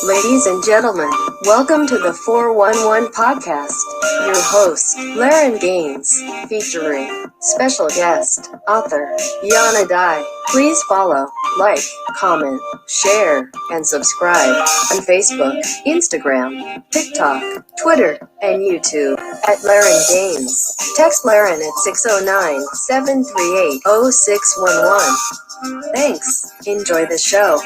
Ladies and gentlemen, welcome to the 411 podcast. Your host, Laren Gaines, featuring special guest, author, Yana Dai. Please follow, like, comment, share, and subscribe on Facebook, Instagram, TikTok, Twitter, and YouTube at Laren Gaines. Text Laren at 609-738-0611. Thanks. Enjoy the show.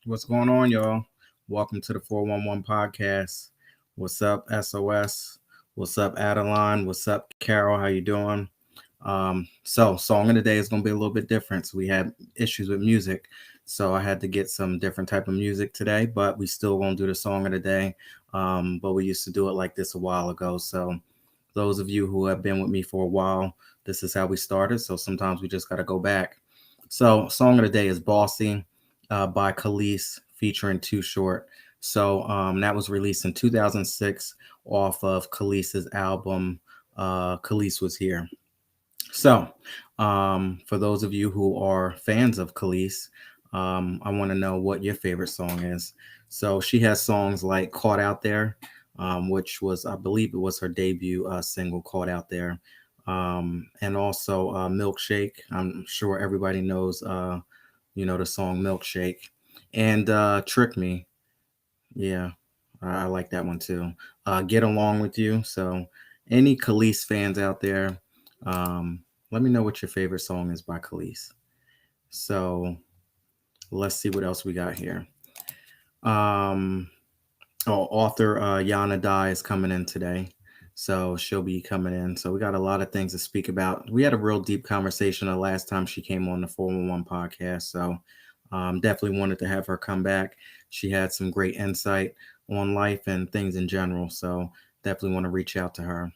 What's going on, y'all? Welcome to the 411 podcast. What's up, SOS? What's up, Adeline? What's up, Carol? How you doing? So song of the day is going to be a little bit different. So we had issues with music, so I had to get some different type of music today, but we still won't do the song of the day. But we used to do it like this a while ago. So those of you who have been with me for a while, this is how we started. So sometimes we just got to go back. So song of the day is Bossy by Khalees featuring Too Short. So that was released in 2006 off of Khalees's album, Khalees Was Here. So for those of you who are fans of Khalees, I want to know what your favorite song is. So she has songs like Caught Out There, which was, I believe it was her debut single, Caught Out There. And also Milkshake. I'm sure everybody knows, the song Milkshake. And Trick Me. Yeah, I like that one too. Get Along With You. So any Khalees fans out there, let me know what your favorite song is by Khalees. So let's see what else we got here. Author Yana Dai is coming in today. So she'll be coming in. So we got a lot of things to speak about. We had a real deep conversation the last time she came on the 411 podcast. So definitely wanted to have her come back. She had some great insight on life and things in general. So definitely want to reach out to her.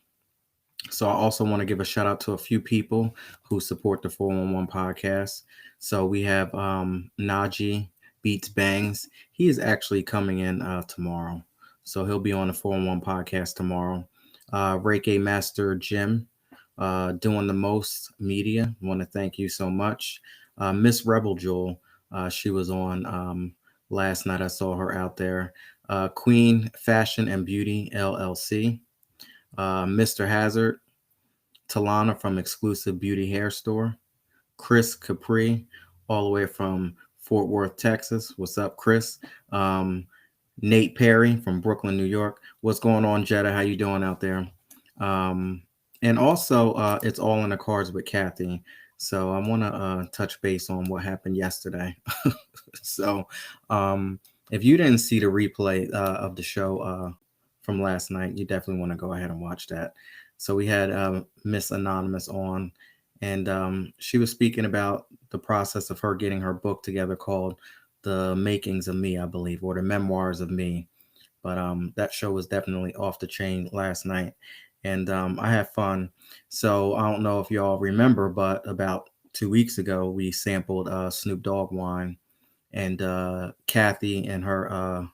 So I also want to give a shout out to a few people who support the 411 podcast. So we have Najee Beats Bangs. He is actually coming in tomorrow. So he'll be on the 411 podcast tomorrow. Reiki Master Jim, doing the most media. I want to thank you so much. Miss Rebel Jewel, she was on last night. I saw her out there. Queen Fashion and Beauty LLC. Mr. Hazard, Talana from Exclusive Beauty Hair Store, Chris Capri, all the way from Fort Worth, Texas. What's up, Chris? Nate Perry from Brooklyn, New York. What's going on, Jetta? How you doing out there? And also, it's all in the cards with Kathy. So I want to touch base on what happened yesterday. So if you didn't see the replay of the show from last night, you definitely want to go ahead and watch that. So we had Miss Anonymous on, and she was speaking about the process of her getting her book together called The Makings of Me, I believe, or The Memoirs of Me. But that show was definitely off the chain last night, and I had fun. So I don't know if y'all remember, but about 2 weeks ago, we sampled Snoop Dogg wine, and Kathy and her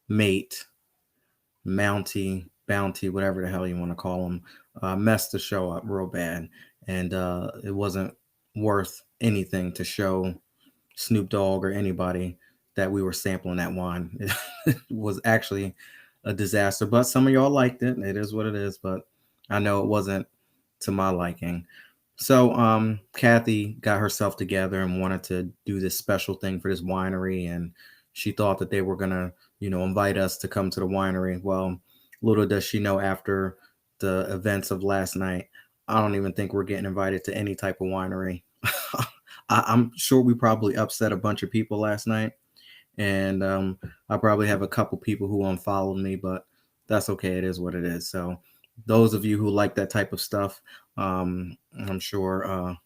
mate, Mountie, Bounty, whatever the hell you want to call them, messed the show up real bad. And it wasn't worth anything to show Snoop Dogg or anybody that we were sampling that wine. It was actually a disaster, but some of y'all liked it. It is what it is, but I know it wasn't to my liking. So Kathy got herself together and wanted to do this special thing for this winery, and she thought that they were gonna, invite us to come to the winery. Well, little does she know, after the events of last night, I don't even think we're getting invited to any type of winery. I'm sure we probably upset a bunch of people last night, and I probably have a couple people who unfollowed me, but that's okay. It is what it is. So those of you who like that type of stuff, I'm sure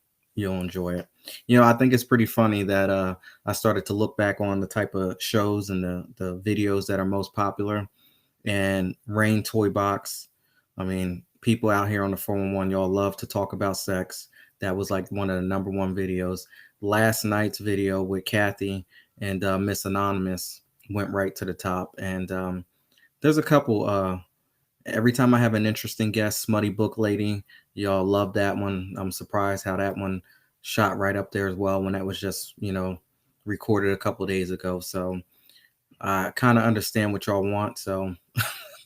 You'll enjoy it. I think it's pretty funny that I started to look back on the type of shows and the videos that are most popular. And Rain Toy Box. I mean, people out here on the 411, y'all love to talk about sex. That was like one of the number one videos. Last night's video with Kathy and Miss Anonymous went right to the top. And there's a couple. Every time I have an interesting guest, Smutty Book Lady, y'all love that one. I'm surprised how that one shot right up there as well when that was just, recorded a couple days ago. So I kind of understand what y'all want. So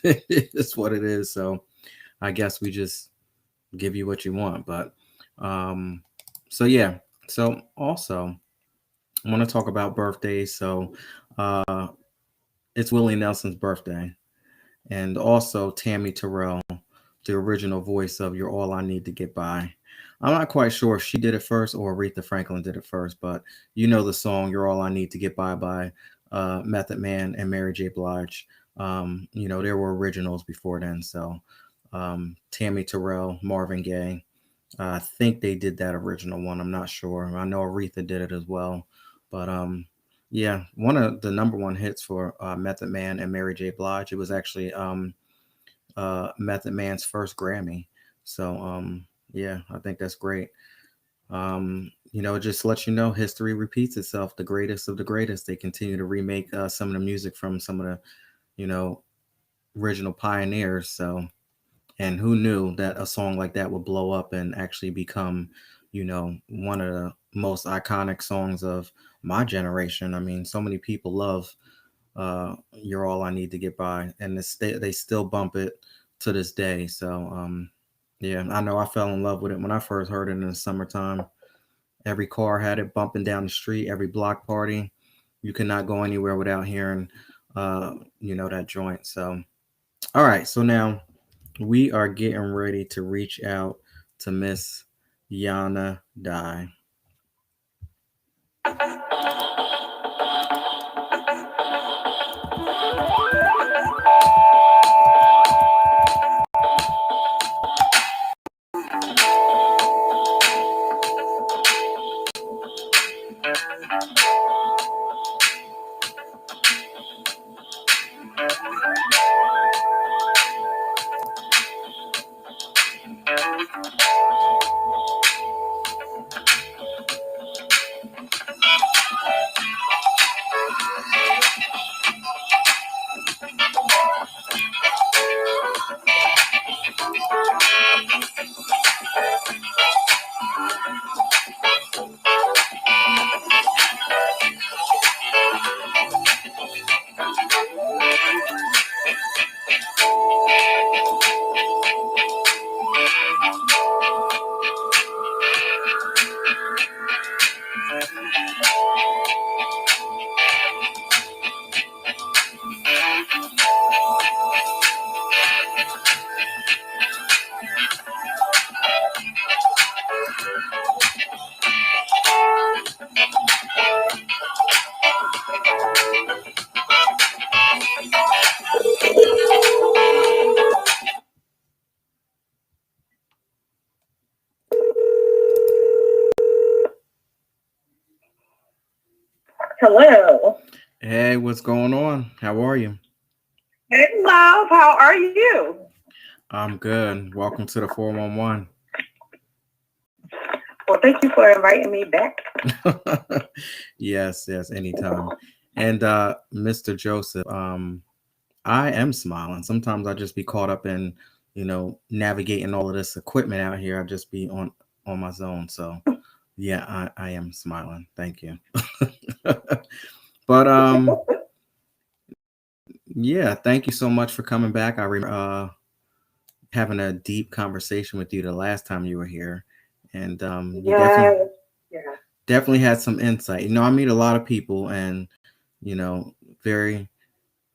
it's what it is. So I guess we just give you what you want. But so yeah. So also I want to talk about birthdays. So uh it's Willie Nelson's birthday. And also Tammy Terrell, the original voice of You're All I Need to Get By. I'm not quite sure if she did it first or Aretha Franklin did it first, but you know the song You're All I Need to Get by Method Man and Mary J. Blige. There were originals before then. So Tammy Terrell, Marvin Gaye, I think they did that original one. I'm not sure. I know Aretha did it as well. But yeah, one of the number one hits for Method Man and Mary J. Blige. It was actually Method Man's first Grammy. So yeah, I think that's great. It just lets you know history repeats itself. The greatest of the greatest. They continue to remake some of the music from some of the, you know, original pioneers. So, and who knew that a song like that would blow up and actually become, one of the most iconic songs of my generation. I mean, so many people love You're All I Need to Get By, and they still bump it to this day. So yeah, I know I fell in love with it when I first heard it in the summertime. Every car had it bumping down the street, every block party. You could not go anywhere without hearing that joint. So all right, so now we are getting ready to reach out to Miss Yana Dye. Hello. Hey, what's going on? How are you? Hey, love. How are you? I'm good. Welcome to the 411. Well, thank you for inviting me back. Yes, anytime. And Mr. Joseph, I am smiling. Sometimes I just be caught up in, navigating all of this equipment out here. I just be on my zone. So yeah, I am smiling. Thank you. But yeah, thank you so much for coming back. I remember having a deep conversation with you the last time you were here, and you Yeah. Yeah. definitely had some insight. I meet a lot of people, and very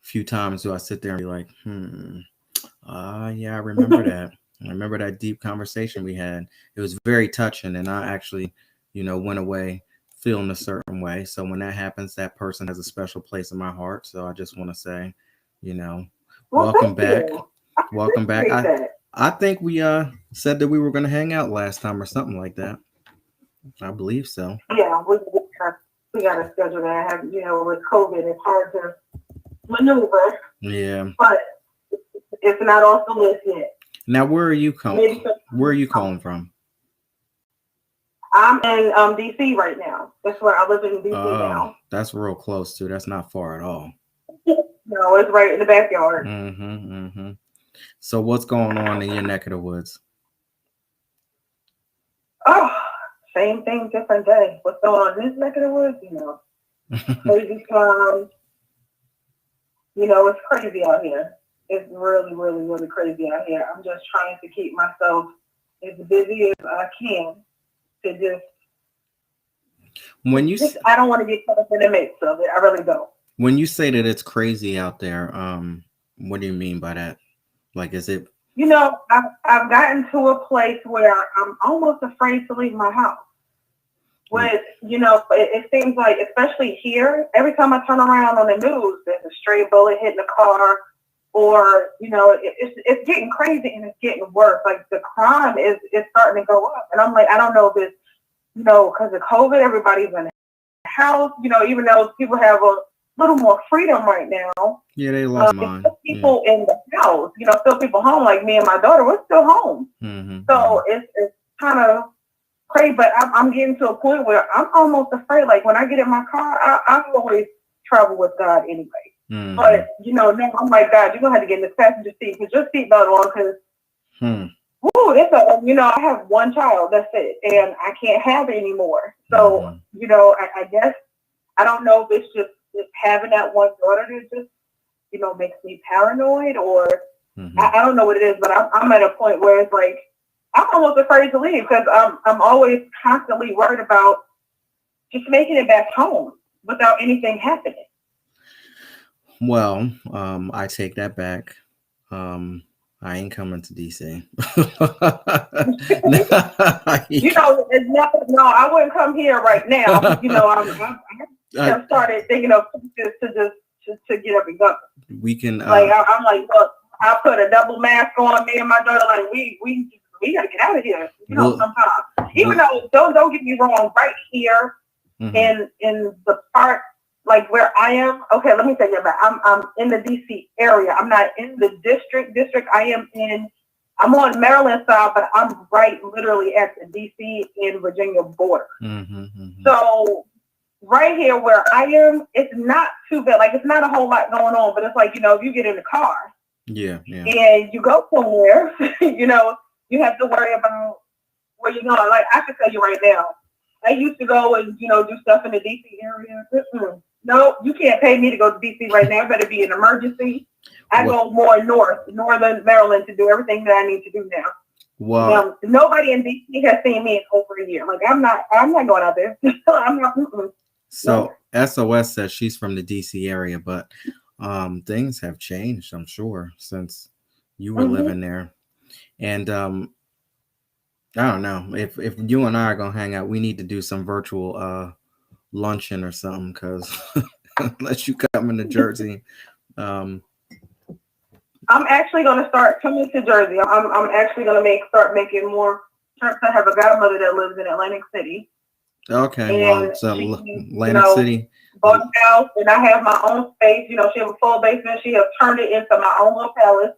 few times do I sit there and be like, yeah, I remember that. I remember that deep conversation we had. It was very touching, and I actually, went away feeling a certain way. So when that happens, that person has a special place in my heart. So I just want to say, you know, Well, welcome thank back. you. I Welcome back. appreciate that. I think we said that we were going to hang out last time or something like that. I believe so. Yeah, we got to schedule that. With COVID, it's hard to maneuver, Yeah. but it's not off the list yet. Now, where are you Maybe calling from? I'm in DC right now. That's where I live in DC now. That's real close too. That's not far at all. No, it's right in the backyard. So what's going on in your neck of the woods? Oh, same thing, different day. What's going on in this neck of the woods? Crazy times. It's crazy out here. It's really, really, really crazy out here. I'm just trying to keep myself as busy as I can to I don't want to get caught up in the mix of it. I really don't. When you say that it's crazy out there, what do you mean by that? Like, is it? I've gotten to a place where I'm almost afraid to leave my house. It seems like, especially here, every time I turn around on the news, there's a stray bullet hitting a car, or it's getting crazy and it's getting worse. Like the crime is starting to go up, and I'm like, I don't know if it's because of COVID, everybody's in the house. Even though people have a little more freedom right now. Yeah, they lost mine. People in the house, still people home. Like me and my daughter, we're still home. So it's kind of crazy, but I'm getting to a point where I'm almost afraid. Like when I get in my car, I always travel with God anyway. But now I'm like, God, you're gonna have to get in this passenger seat, put your seatbelt on, because I have one child, that's it, and I can't have any more. So I guess I don't know if it's just having that one daughter that just makes me paranoid, or I don't know what it is, but I'm at a point where it's like I'm almost afraid to leave, because I'm always constantly worried about just making it back home without anything happening. Well, I take that back. I ain't coming to DC. I wouldn't come here right now. I started thinking of places to get up and go. We can. I'm like, look, I put a double mask on. Me and my daughter, like, we got to get out of here. Sometimes. Even though, don't get me wrong, right here in the part. Like where I am, okay, let me tell you about. I'm in the DC area. I'm not in the district. I'm on Maryland side, but I'm right literally at the DC and Virginia border. So right here where I am, it's not too bad. Like it's not a whole lot going on, but it's like, if you get in the car, and you go somewhere, you have to worry about where you're going. Like I can tell you right now, I used to go and do stuff in the DC area. No, you can't pay me to go to DC right now. It better be an emergency. I go more northern Maryland, to do everything that I need to do now. Wow. Nobody in DC has seen me in over a year. Like I'm not going out there. I'm not. So SOS says she's from the DC area, but things have changed, I'm sure, since you were living there. And I don't know if you and I are gonna hang out, we need to do some virtual luncheon or something, because unless you come into Jersey. I'm actually going to start coming to Jersey. I'm actually going to start making more trips. I have a godmother that lives in Atlantic City. Okay, well, so Atlantic City. Bought a house, and I have my own space. She has a full basement. She has turned it into my own little palace.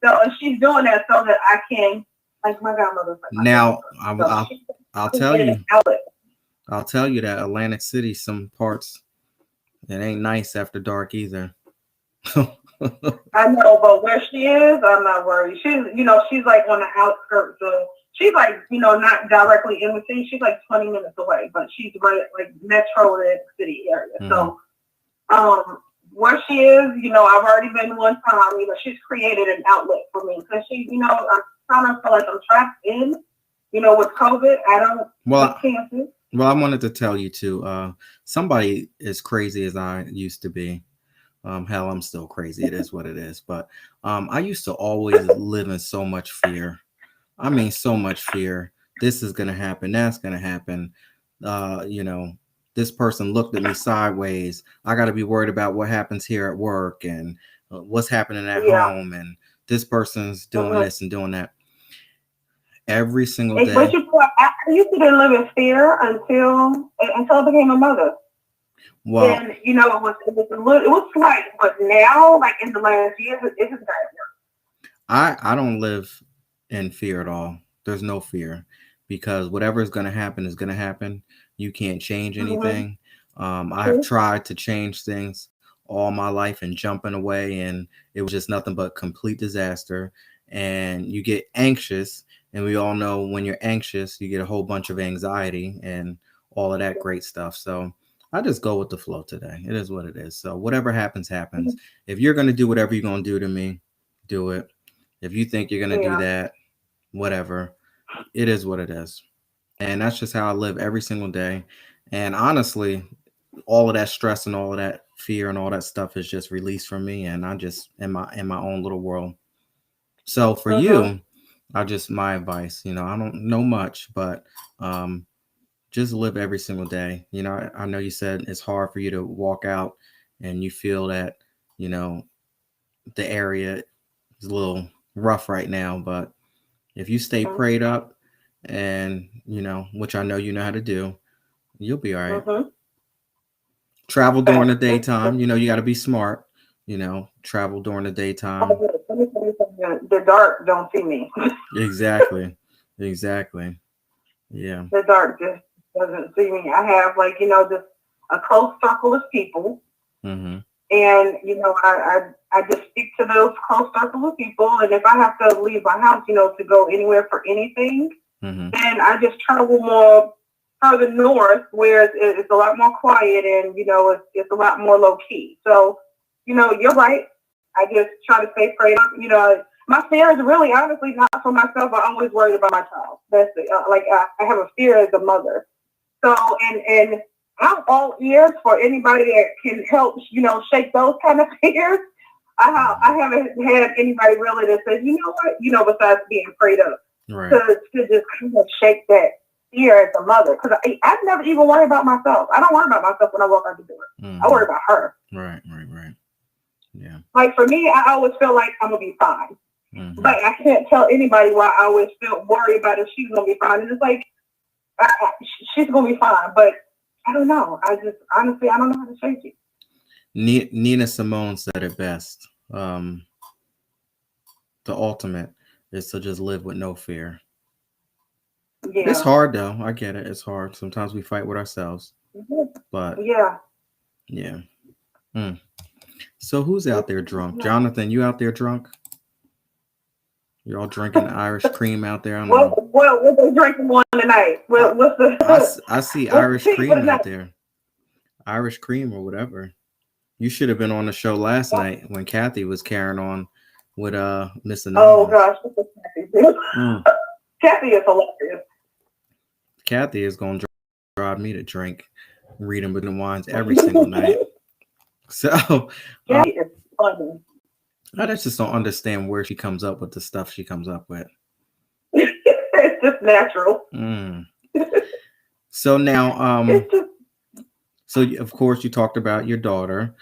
So, and she's doing that so that I can, like my godmother's. Like now, I'll tell you. I'll tell you that Atlantic City, some parts, it ain't nice after dark either. I know, but where she is, I'm not worried. She's like on the outskirts. So she's like, not directly in the city. She's like 20 minutes away, but she's right like metro Atlantic City area. So, where she is, I've already been one time. She's created an outlet for me, because I kind of feel like I'm trapped in, with COVID. I don't take chances. Well, I wanted to tell you too, somebody as crazy as I used to be, hell, I'm still crazy. It is what it is. But I used to always live in so much fear. I mean, so much fear. This is going to happen. That's going to happen. This person looked at me sideways. I got to be worried about what happens here at work, and what's happening at home. And this person's doing this and doing that. Every single day. But you I used to live in fear until I became a mother. Well, And it was slight, but now, like in the last year, it's just bad. I don't live in fear at all. There's no fear because whatever is going to happen is going to happen. You can't change anything. I have tried to change things all my life and jumping away, and it was just nothing but complete disaster. And you get anxious, and we all know when you're anxious, you get a whole bunch of anxiety and all of that great stuff. So I just go with the flow today. It is what it is. So whatever happens, happens. If you're going to do whatever you're going to do to me, do it. If you think you're going to do that, whatever, it is what it is. And that's just how I live every single day. And honestly, all of that stress and all of that fear and all that stuff is just released from me. And I just in my own little world. So for you, my advice, I don't know much, but just live every single day. I know you said it's hard for you to walk out and you feel that, the area is a little rough right now, but if you stay prayed up and, which I know you know how to do, you'll be all right. Travel during the daytime. You got to be smart, travel during the daytime. Let me tell you something. The dark don't see me. Exactly. Yeah. The dark just doesn't see me. I have just a close circle of people. And, I just stick to those close circle of people. And if I have to leave my house, to go anywhere for anything, then I just travel more further north where it's a lot more quiet and, it's a lot more low key. So, you're right. I just try to stay prayed up. My fear is really honestly not for myself. I'm always worried about my child. That's I have a fear as a mother. So, and I'm all ears for anybody that can help, shake those kind of fears. I haven't had anybody really that says, besides being prayed up, to just kind of shake that fear as a mother. Because I never even worry about myself. I don't worry about myself when I walk out the door. I worry about her. Right. Yeah. Like for me, I always feel like I'm going to be fine. But I can't tell anybody why I always feel worried about if she's going to be fine. And it's like, she's going to be fine. But I don't know. I don't know how to shake it. Nina Simone said it best. The ultimate is to just live with no fear. Yeah. It's hard though. I get it. It's hard. Sometimes we fight with ourselves. But yeah. So who's out there drunk? Jonathan, you out there drunk? You're all drinking Irish cream out there. What they drinking one tonight? What's the? I see Irish cream out there. Irish cream or whatever. You should have been on the show last night when Kathy was carrying on with Miss Anonymous. Oh gosh, what Kathy do? Kathy is hilarious. Kathy is going to drive me to drink Reading Between the Wines every single night. So Kathy is funny. I just don't understand where she comes up with the stuff she comes up with. It's just natural. So now, so of course you talked about your daughter.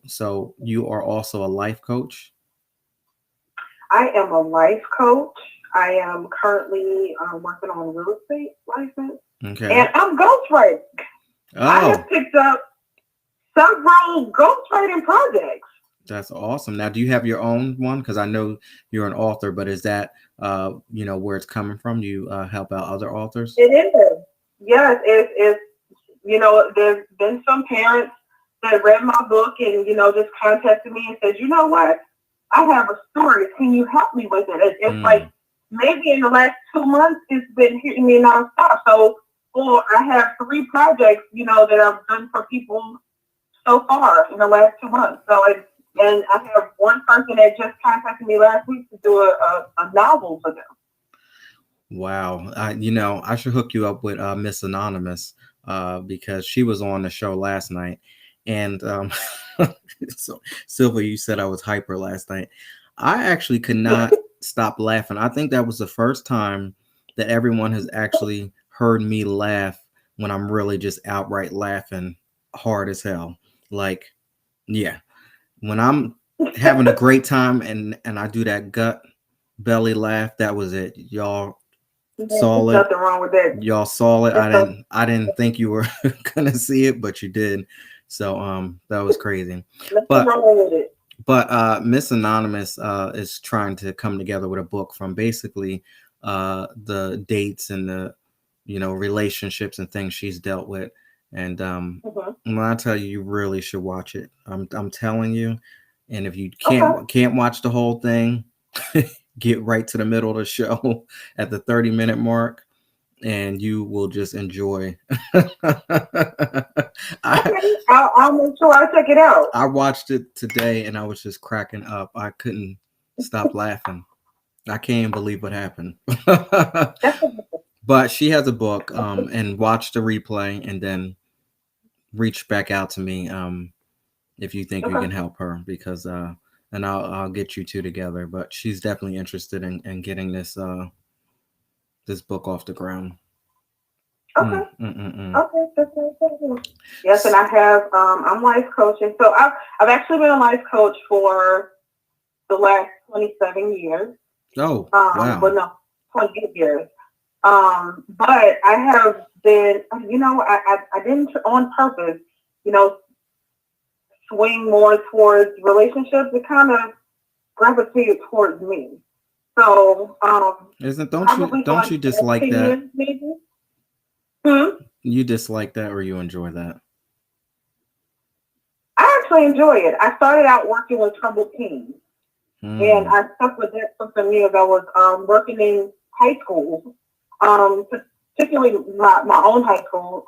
So you are also a life coach? I am a life coach. I am currently working on a real estate license. Okay. And I'm ghostwriting. I have picked up several ghostwriting projects. That's awesome. Now, do you have your own one? Because I know you're an author, but is that, where it's coming from? You help out other authors? It is. Yes. It's there's been some parents that read my book and, just contacted me and said, you know what? I have a story. Can you help me with it? It's like maybe in the last 2 months, it's been hitting me nonstop. So, I have 3 projects, that I've done for people so far in the last 2 months. So, and I have one person that just contacted me last week to do a novel for them. Wow. I should hook you up with Miss Anonymous because she was on the show last night. And so, Sylvia, you said I was hyper last night. I actually could not stop laughing. I think that was the first time that everyone has actually heard me laugh when I'm really just outright laughing hard as hell. Like, yeah. When I'm having a great time and I do that gut belly laugh, that was it. Y'all saw it. Nothing wrong with that. Y'all saw it. I didn't think you were gonna see it, but you did. So that was crazy. Nothing wrong with it. But Miss Anonymous is trying to come together with a book from basically the dates and the relationships and things she's dealt with. And when I tell you, you really should watch it. I'm telling you. And if you can't watch the whole thing, get right to the middle of the show at the 30-minute mark, and you will just enjoy. I'll make sure I check it out. I watched it today and I was just cracking up. I couldn't stop laughing. I can't believe what happened. But she has a book, and watch the replay and then reach back out to me if you think you can help her, because and I'll get you two together. But she's definitely interested in getting this book off the ground. Okay. Okay. Yes, and I have I'm life coaching. So I've actually been a life coach for the last 27 years. Oh, wow. But no, 28 years. But I have been, I didn't on purpose, swing more towards relationships. It kind of gravitated towards me. So, don't you dislike that? Maybe? You dislike that, or you enjoy that? I actually enjoy it. I started out working with troubled teens, and I stuck with that for some years. I was working in high school, particularly my own high school.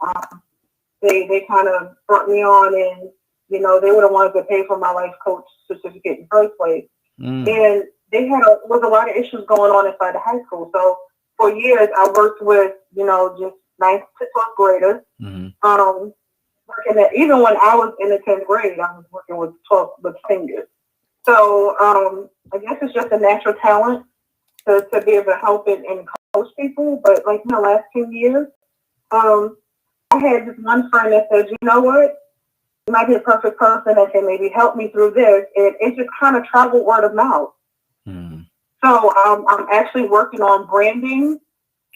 They kind of brought me on, and they were the ones that paid for my life coach certificate in the first place. And they was a lot of issues going on inside the high school. So for years, I worked with just 9th to 12th graders. Working at, even when I was in the 10th grade, I was working with seniors. So I guess it's just a natural talent to be able to help and coach people. But like in the last 2 years, I had this one friend that said, you know what? You might be a perfect person that can maybe help me through this. And it just kind of traveled word of mouth. So I'm actually working on branding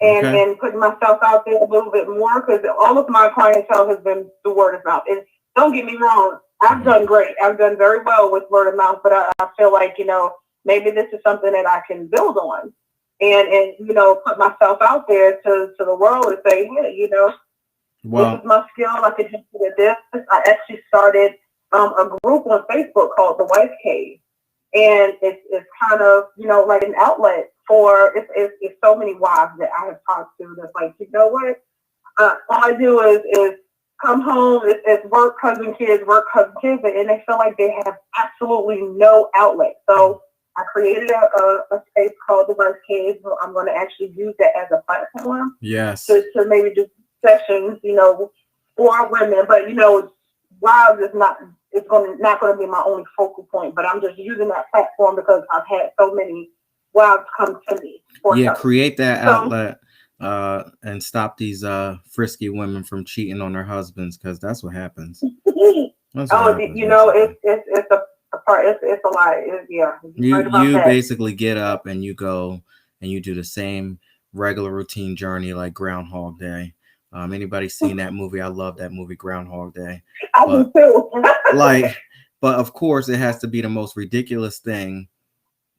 and putting myself out there a little bit more, because all of my clientele has been through word of mouth. And don't get me wrong, I've done great. I've done very well with word of mouth, but I feel like, maybe this is something that I can build on and put myself out there to the world and say, hey, this is my skill. I could just do this. I actually started a group on Facebook called The Wife Cave. And it's kind of, like an outlet for, it's so many wives that I have talked to that's like, you know what? All I do is come home, it's work, husband, kids, and they feel like they have absolutely no outlet. So I created a space called The Wife Cave. I'm going to actually use that as a platform. Yes. To maybe do sessions, for women, but wives is not going to be my only focal point, but I'm just using that platform because I've had so many wives come to me. Create that outlet and stop these frisky women from cheating on their husbands, because that's what happens. It's a part. It's a lie. You basically get up and you go and you do the same regular routine journey like Groundhog Day. Anybody seen that movie? I love that movie, Groundhog Day. I do too. But of course, it has to be the most ridiculous thing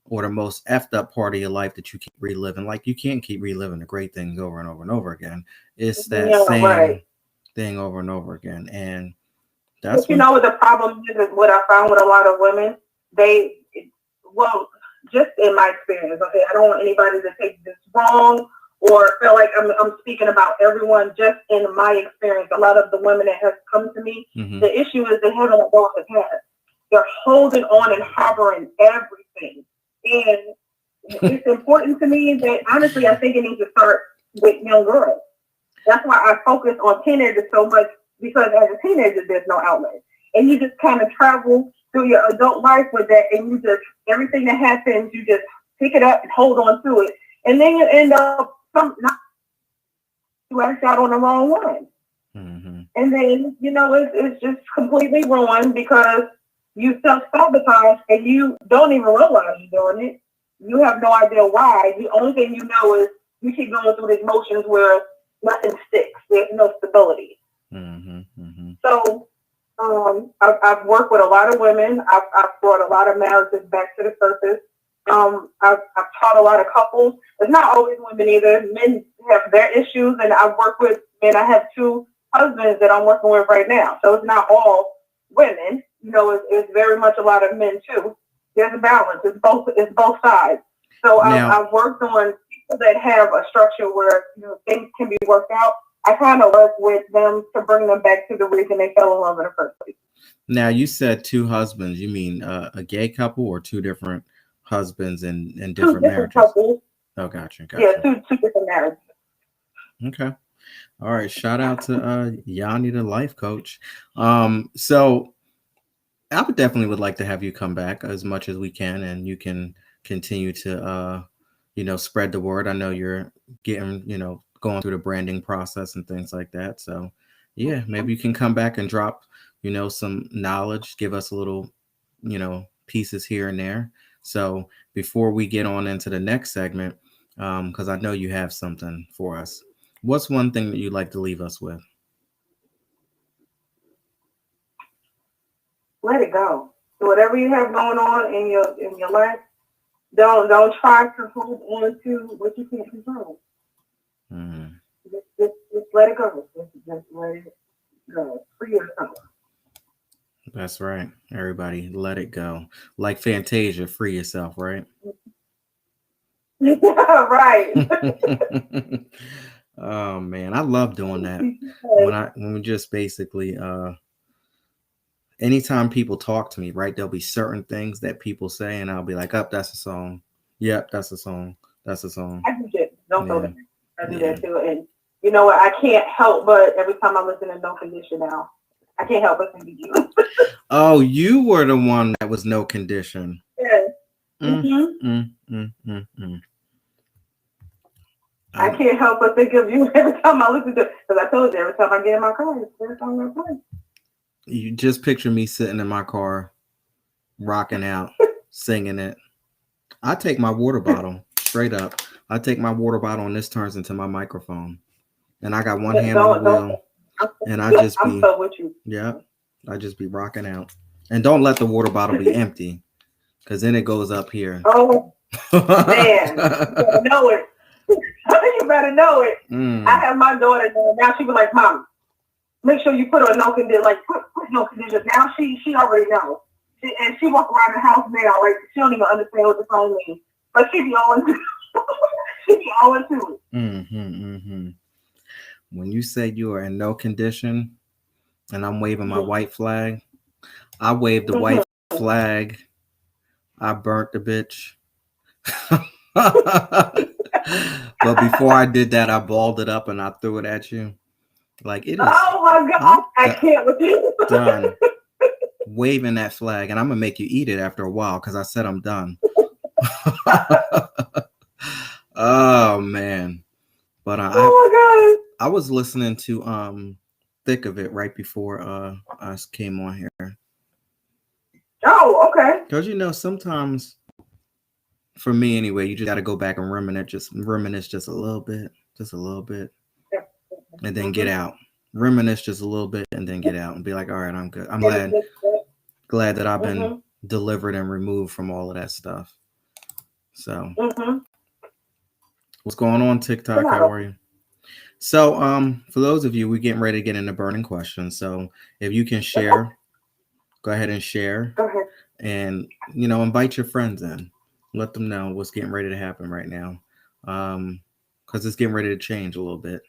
or the most effed up part of your life that you keep reliving. Like, you can't keep reliving the great things over and over and over again. It's that same thing over and over again. And that's what the problem is what I found with a lot of women. Just in my experience, okay, I don't want anybody to take this wrong or feel like I'm speaking about everyone. Just in my experience, a lot of the women that have come to me, the issue is they haven't let go of the past. They're holding on and harboring everything. And it's important to me that, honestly, I think it needs to start with young girls. That's why I focus on teenagers so much, because as a teenager, there's no outlet. And you just kind of travel through your adult life with that, and you just, everything that happens, you just pick it up and hold on to it. And then you end up, you act out on the wrong one. And then, it's just completely ruined because you self-sabotage and you don't even realize you're doing it. You have no idea why. The only thing you know is, you keep going through these motions where nothing sticks. There's no stability. So I've worked with a lot of women. I've brought a lot of marriages back to the surface. I've taught a lot of couples. It's not always women either. Men have their issues, and I've worked with men. I have 2 husbands that I'm working with right now. So it's not all women. It's very much a lot of men too. There's a balance. It's both sides. So I've worked on people that have a structure where things can be worked out. I kind of work with them to bring them back to the reason they fell in love in the first place. Now, you said 2 husbands. You mean a gay couple or 2 different husbands in different 2 different marriages? Couples. Oh, gotcha. Yeah, two different marriages. Okay. All right. Shout out to Yanni, the life coach. So I would like to have you come back as much as we can, and you can continue to spread the word. I know you're getting going through the branding process and things like that. So yeah, maybe you can come back and drop some knowledge, give us a little pieces here and there. So before we get on into the next segment, because I know you have something for us, what's one thing that you'd like to leave us with? Let it go. So whatever you have going on in your life, don't try to hold on to what you can't control. Just let it go. Just let it go. Free yourself. That's right. Everybody, let it go. Like Fantasia, free yourself, right? Right. Oh man, I love doing that. When we just basically anytime people talk to me, right, there'll be certain things that people say and I'll be like, "Oh, that's a song. Yep, that's a song. That's a song." I do that. Don't know that. I do that too. And you know what? I can't help but every time I listen to No Condition now, I can't help but think of you. Oh, you were the one that was No Condition. Yeah. I can't help but think of you every time I listen to it. Because I told you, every time I get in my car, it's the song I play. You just picture me sitting in my car, rocking out, singing it. I take my water bottle, straight up. I take my water bottle and this turns into my microphone. And I got one hand on the wheel. And I just be, so with you. Yeah, I just be rocking out. And don't let the water bottle be empty, because then it goes up here. Oh, man. You better know it. You better know it. I have my daughter now. She be like, "Mom, make sure you put her No Condition. Like, put No Condition." Now she already knows. And she walk around the house now like she don't even understand what the song means. But she be all into it. When you say you are in no condition and I'm waving my white flag, I waved the white flag. I burnt the bitch. But before I did that, I balled it up and I threw it at you. Like, it is. Oh my God. I can't with you. Done. Waving that flag, and I'm gonna make you eat it after a while because I said I'm done. Oh man. But I was listening to Thick of It right before I came on here. Oh, okay. Because sometimes, for me anyway, you just got to go back and reminisce just a little bit, and then get out. Reminisce just a little bit and then get out and be like, all right, I'm good. I'm glad that I've been delivered and removed from all of that stuff. So what's going on, TikTok? How are you? So for those of you, we're getting ready to get into burning questions. So if you can share, go ahead and share. And invite your friends in. Let them know what's getting ready to happen right now. Because it's getting ready to change a little bit.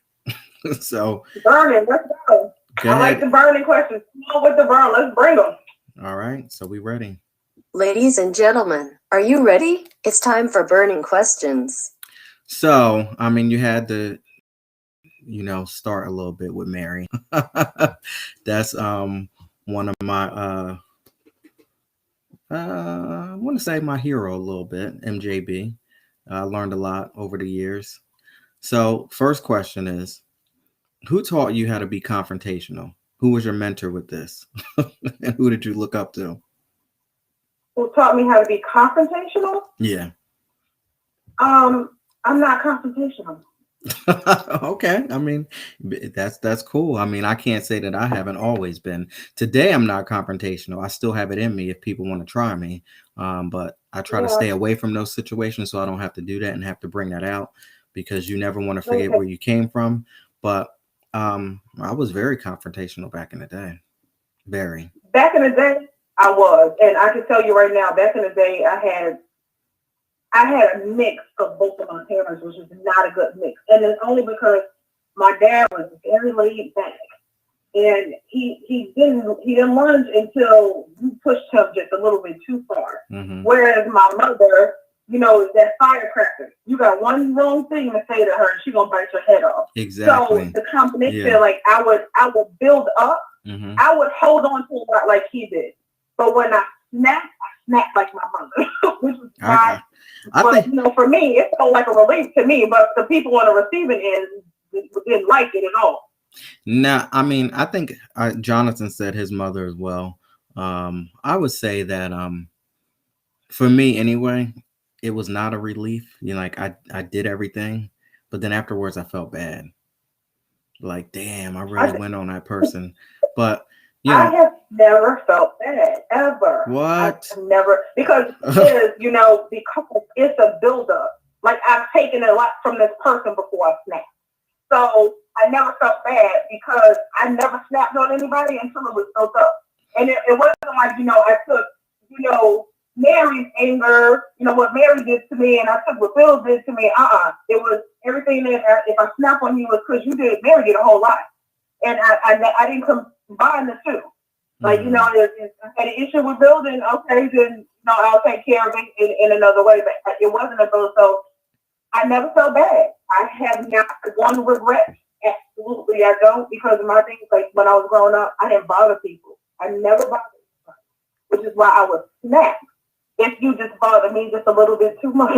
So burning, let's go. I like the burning questions. Come on with the burn. Let's bring them. All right, so we ready. Ladies and gentlemen, are you ready? It's time for burning questions. So, you had to, start a little bit with Mary. That's one of my I want to say my hero a little bit, MJB. I learned a lot over the years. So, first question is, who taught you how to be confrontational? Who was your mentor with this? And who did you look up to? Who taught me how to be confrontational? Yeah. I I'm not confrontational. Okay, I mean that's cool. I mean, I can't say that I haven't always been. Today I'm not confrontational. I still have it in me if people want to try me, but I try to stay away from those situations so I don't have to do that and have to bring that out, because you never want to forget where you came from. But I was very confrontational back in the day. Very. Back in the day, I was, and I can tell you right now, back in the day, I had a mix of both of my parents, which is not a good mix. And it's only because my dad was very laid back. And he didn't lunge until you pushed him just a little bit too far. Mm-hmm. Whereas my mother, you know, is that firecracker. You got one wrong thing to say to her and she's gonna bite your head off. Exactly. So the combination, like I would build up, I would hold on to it like he did. But when I snapped like my mother, which was why. But think, you know, for me, it felt like a relief to me. But the people on the receiving end didn't like it at all. Nah, I mean, I think Jonathan said his mother as well. I would say that for me anyway, it was not a relief. You know, like I did everything, but then afterwards I felt bad. Like, damn, I really went on that person. But you know, I have never felt bad ever. What? I've never, because it is, you know, because it's a buildup. Like I've taken a lot from this person before I snapped. So I never felt bad because I never snapped on anybody until it was built up. And it wasn't like, you know, I took, you know, Mary's anger, you know, what Mary did to me, and I took what Bill did to me. It was everything that if I snap on you was because you did, Mary did a whole lot. And I didn't combine the two. Like, you know, if I had an issue with Bill, then okay, then, you know, I'll take care of it in another way. But it wasn't a Bill, so I never felt bad. I have not one regret. Absolutely, I don't, because my thing is like when I was growing up, I didn't bother people. I never bothered anybody, which is why I would snap if you just bother me just a little bit too much.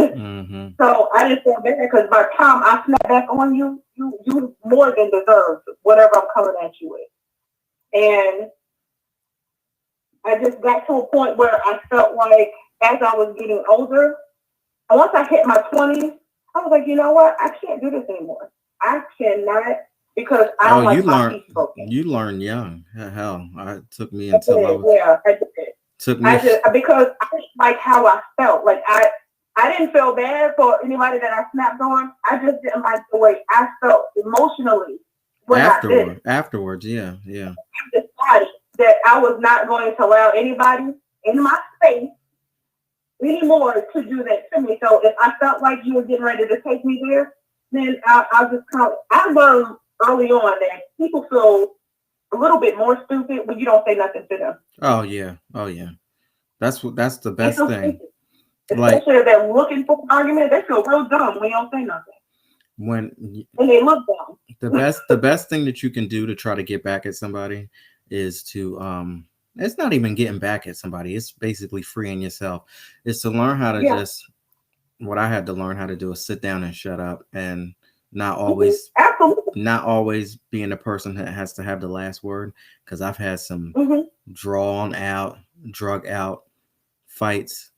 So I didn't feel bad because by the time I snap back on you, you more than deserve whatever I'm coming at you with. And I just got to a point where I felt like as I was getting older, and once I hit my 20s, I was like, you know what? I can't do this anymore. I cannot, because I don't like my peace broken. You learned young. Hell, it took me until I was. Yeah, I did. Because I didn't like how I felt. Like I didn't feel bad for anybody that I snapped on. I just didn't like the way I felt emotionally when I did it. Afterwards, yeah. I decided that I was not going to allow anybody in my space anymore to do that to me. So if I felt like you were getting ready to take me there, then I'll just come. I learned early on that people feel a little bit more stupid when you don't say nothing to them. Oh yeah. That's the best thing. Especially if they're looking for an argument, they feel real dumb when you don't say nothing. And they look dumb. The best thing that you can do to try to get back at somebody is to it's not even getting back at somebody. It's basically freeing yourself. It's to learn how to just. What I had to learn how to do is sit down and shut up, and not always being the person that has to have the last word. Because I've had some drawn out, drug out fights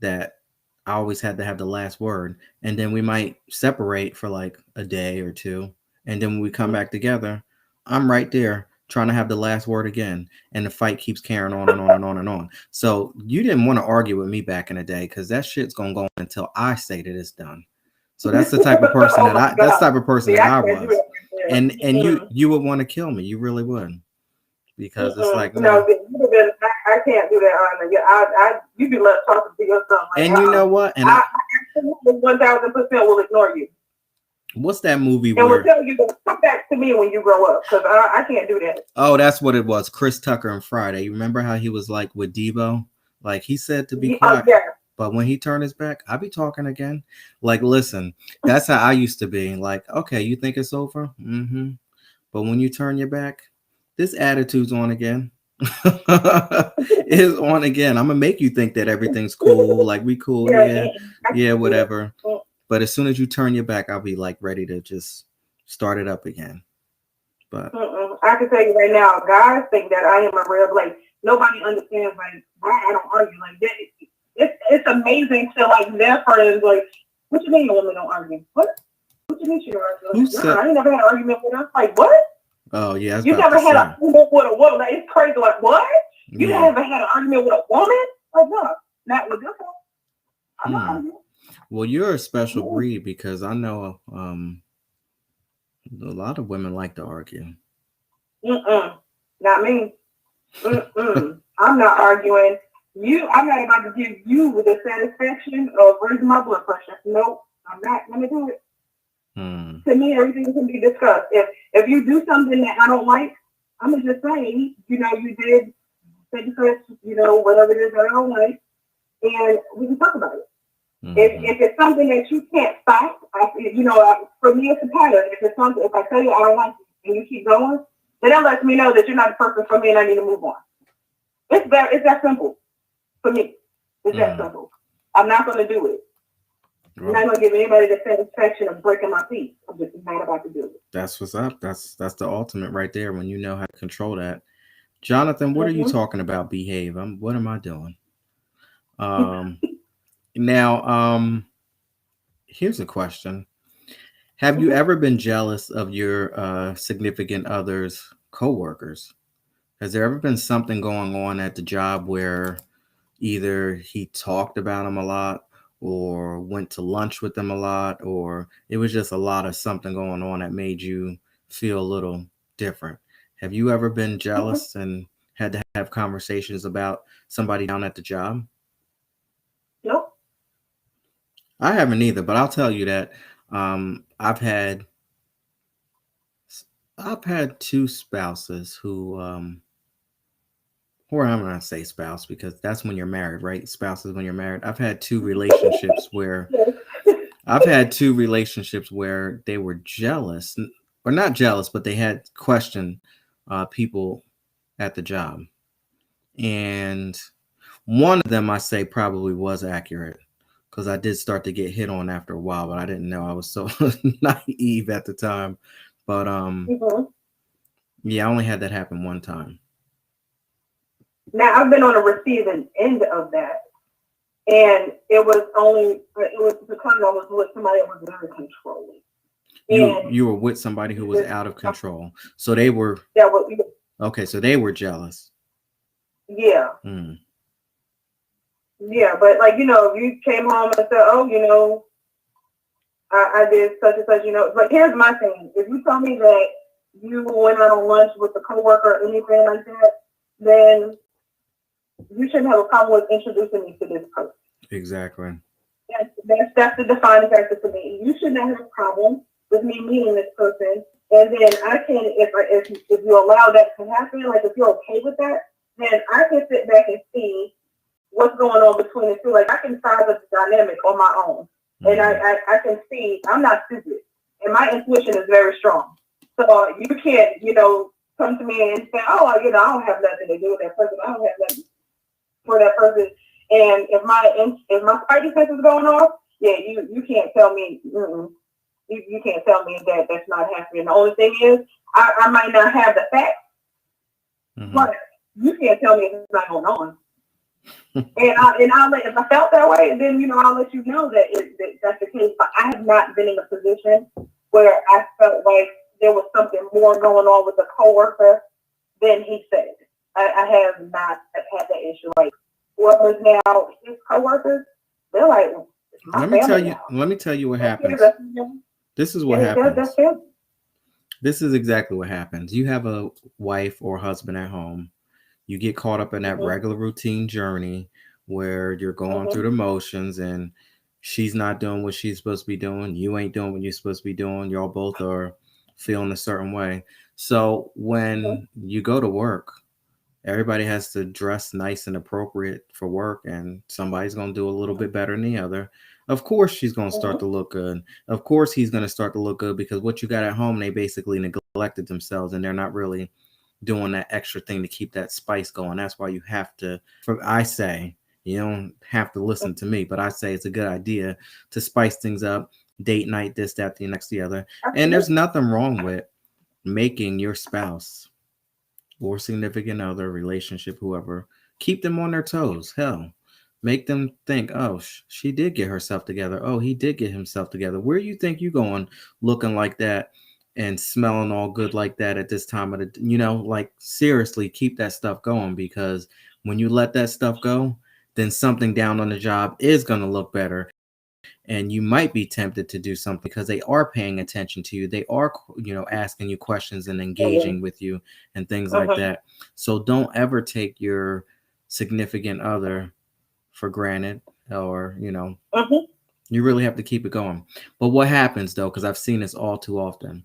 that I always had to have the last word, and then we might separate for like a day or two, and then when we come back together, I'm right there trying to have the last word again, and the fight keeps carrying on and on and on and on. So you didn't want to argue with me back in the day, because that shit's gonna go on until I say that it's done. So that's the type of person that I was. And you would want to kill me. You really would. Because it's like no, I can't do that. You can let talking to yourself. Like, and you know what? And I 1,000% will ignore you. What's that movie and we'll tell you to come back to me when you grow up, because I can't do that. Oh, that's what it was. Chris Tucker and Friday. You remember how he was like with Debo? Like he said to be quiet. But when he turned his back, I'll be talking again. Like, listen, that's how I used to be. Like, okay, you think it's over? But when you turn your back, this attitude's on again. It's on again. I'm gonna make you think that everything's cool. Like we cool, yeah, whatever. But as soon as you turn your back, I'll be like ready to just start it up again. But I can tell you right now, guys think that I am a real, like, nobody understands like why I don't argue like that. It's amazing to like their friends, like, What you mean a woman don't argue? What you mean she don't argue? Who said? I ain't never had an argument with her. Like, what? Oh, yeah. You never had an argument with a woman? Like, it's crazy. Like, what? You never had an argument with a woman? Like, no. Not with this one. I'm not arguing. Well, you're a special breed because I know a lot of women like to argue. Not me. I'm not arguing. I'm not about to give you the satisfaction of raising my blood pressure. Nope, I'm not gonna do it. To me, everything can be discussed. If you do something that I don't like, I'm gonna just say, you did such, whatever it is that I don't like, and we can talk about it. If it's something that you can't stop, for me it's a pattern. If I tell you I don't like it and you keep going, then that lets me know that you're not the person for me and I need to move on. It's that simple for me. It's that simple. I'm not going to do it. I'm not going to give anybody the satisfaction of breaking my peace. I'm just not about to do it. That's what's up. That's the ultimate right there when you know how to control that. Jonathan, what are you talking about? Behave. What am I doing? Now, here's a question. Have you ever been jealous of your significant other's coworkers? Has there ever been something going on at the job where either he talked about them a lot or went to lunch with them a lot, or it was just a lot of something going on that made you feel a little different? Have you ever been jealous and had to have conversations about somebody down at the job? Nope. I haven't either, but I'll tell you that I've had two spouses who or I'm going to say spouse because that's when you're married, right? Spouse is when you're married. I've had two relationships where they were jealous, or not jealous, but they had questioned people at the job. And one of them, I say, probably was accurate because I did start to get hit on after a while, but I didn't know. I was so naive at the time. But yeah, I only had that happen one time. Now, I've been on the receiving end of that, and it was because I was with somebody that was very controlling. You were with somebody who was out of control. So they were... Okay, so they were jealous. Yeah. Yeah, but if you came home and said, I did such and such, but here's my thing. If you tell me that you went out on lunch with a coworker or anything like that, then you shouldn't have a problem with introducing me to this person. Exactly. That's the defining factor for me. You should not have a problem with me meeting this person, and then I can, if you allow that to happen, if you're okay with that, then I can sit back and see what's going on between the two. I can size up the dynamic on my own, and I can see I'm not stupid, and my intuition is very strong. So you can't, come to me and say, I don't have nothing to do with that person. I don't have nothing for that person. And if my spidey sense is going off, yeah, you can't tell me. You can't tell me that that's not happening. The only thing is, I might not have the facts, but you can't tell me it's not going on. And I'll let, if I felt that way, then I'll let you know that that's the case. But I have not been in a position where I felt like there was something more going on with a coworker than he said. I have not had that issue. Whoever's now his coworkers, they're like, let me tell you what happens. This is what happens. This is exactly what happens. You have a wife or husband at home. You get caught up in that regular routine journey where you're going through the motions and she's not doing what she's supposed to be doing. You ain't doing what you're supposed to be doing. Y'all both are feeling a certain way. So when you go to work, everybody has to dress nice and appropriate for work, and somebody's going to do a little bit better than the other. Of course, she's going to start to look good. Of course, he's going to start to look good because what you got at home, they basically neglected themselves and they're not really doing that extra thing to keep that spice going. That's why you have to, I say, you don't have to listen to me, but I say it's a good idea to spice things up, date night, this, that, the next, the other. And there's nothing wrong with making your spouse or significant other, relationship, whoever, keep them on their toes. Hell, Make them think, oh, she did get herself together. Oh, he did get himself together. Where you think you going looking like that and smelling all good like that at this time of the, like seriously, keep that stuff going, because when you let that stuff go, then something down on the job is going to look better. And you might be tempted to do something because they are paying attention to you. They are, asking you questions and engaging with you and things like that. So don't ever take your significant other for granted, or you really have to keep it going. But what happens though, because I've seen this all too often,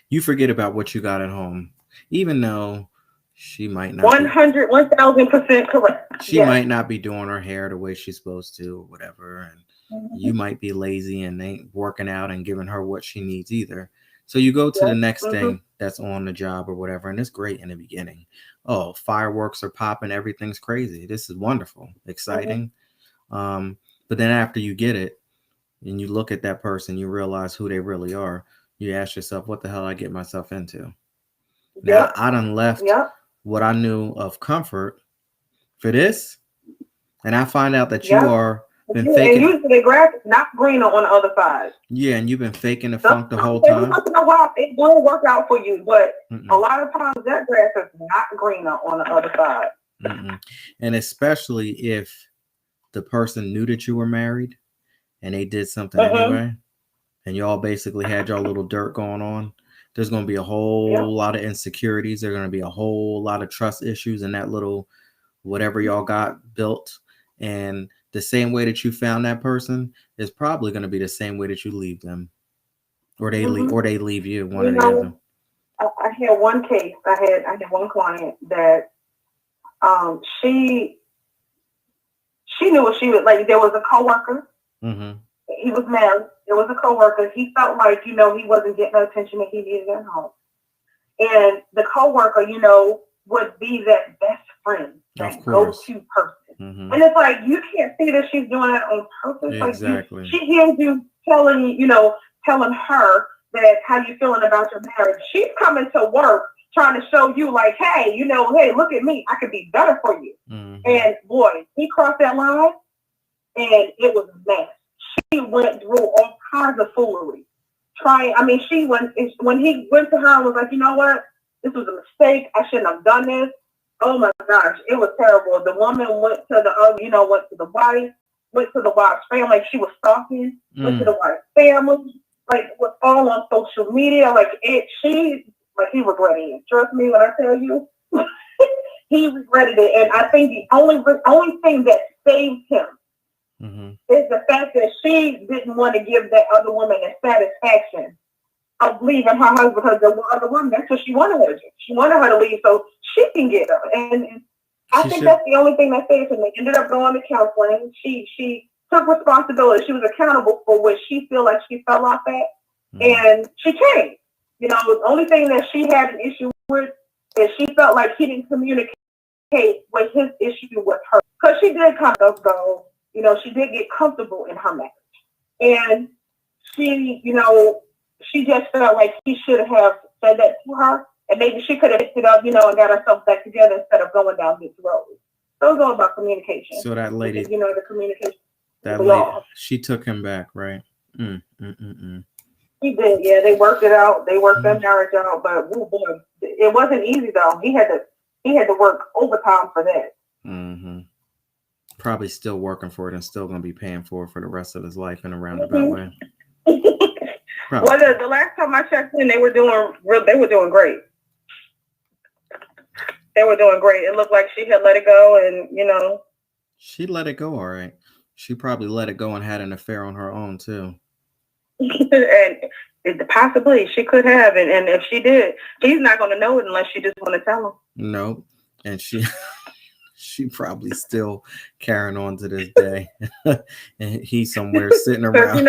you forget about what you got at home, even though she might not 1,000% correct. She might not be doing her hair the way she's supposed to or whatever, and you might be lazy and ain't working out and giving her what she needs either. So you go to the next thing that's on the job or whatever, and it's great in the beginning. Oh, fireworks are popping. Everything's crazy. This is wonderful, exciting. But then after you get it and you look at that person, you realize who they really are. You ask yourself, what the hell I get myself into? Now, I done left what I knew of comfort for this, and I find out that you are been faking. And usually the grass is not greener on the other side. Yeah, and you've been faking the funk the whole time. Once in a while, it will work out for you, but a lot of times that grass is not greener on the other side. And especially if the person knew that you were married and they did something anyway, and you all basically had your little dirt going on, there's going to be a whole lot of insecurities. There's going to be a whole lot of trust issues in that little whatever y'all got built. And the same way that you found that person is probably going to be the same way that you leave them, or they leave you. One or the other. I had one case. I had one client that she knew what she was like. There was a coworker. He was married. There was a coworker. He felt like he wasn't getting the attention that he needed at home, and the coworker would be that best friend, that go-to person. And it's like, you can't see that she's doing it on purpose. Exactly. Like she hears you telling her that how you feeling about your marriage. She's coming to work trying to show you like, hey, hey, look at me. I could be better for you. And boy, he crossed that line and it was a mess. She went through all kinds of foolery. When he went to her and was like, you know what? This was a mistake. I shouldn't have done this. Oh my gosh, it was terrible. The woman went to the wife's family. Like she was stalking. Went to the wife's family. Like it was all on social media. He regretted it. Trust me when I tell you, he regretted it. And I think the only thing that saved him is the fact that she didn't want to give that other woman the satisfaction of leaving her husband, because the other woman, that's what she wanted her to do. She wanted her to leave so she can get her. And I think that's the only thing that saved him. They ended up going to counseling. She took responsibility. She was accountable for what she feel like she fell off at. And she changed. The only thing that she had an issue with is she felt like he didn't communicate what his issue with her. Because she did kind of go, she did get comfortable in her marriage. And she just felt like he should have said that to her, and maybe she could have picked it up, and got herself back together instead of going down this road. So it's all about communication. So that lady, the communication. That lady, she took him back, right? She did, yeah. They worked it out. They worked their marriage out, but oh boy, it wasn't easy though. He had to work overtime for that. Probably still working for it and still going to be paying for it for the rest of his life in a roundabout way. Well, the last time I checked in, they were doing great. They were doing great. It looked like she had let it go, and she let it go. All right, she probably let it go and had an affair on her own too. And possibly she could have, and if she did, he's not going to know it unless she just want to tell him. No, and she probably still carrying on to this day, and he's somewhere sitting around.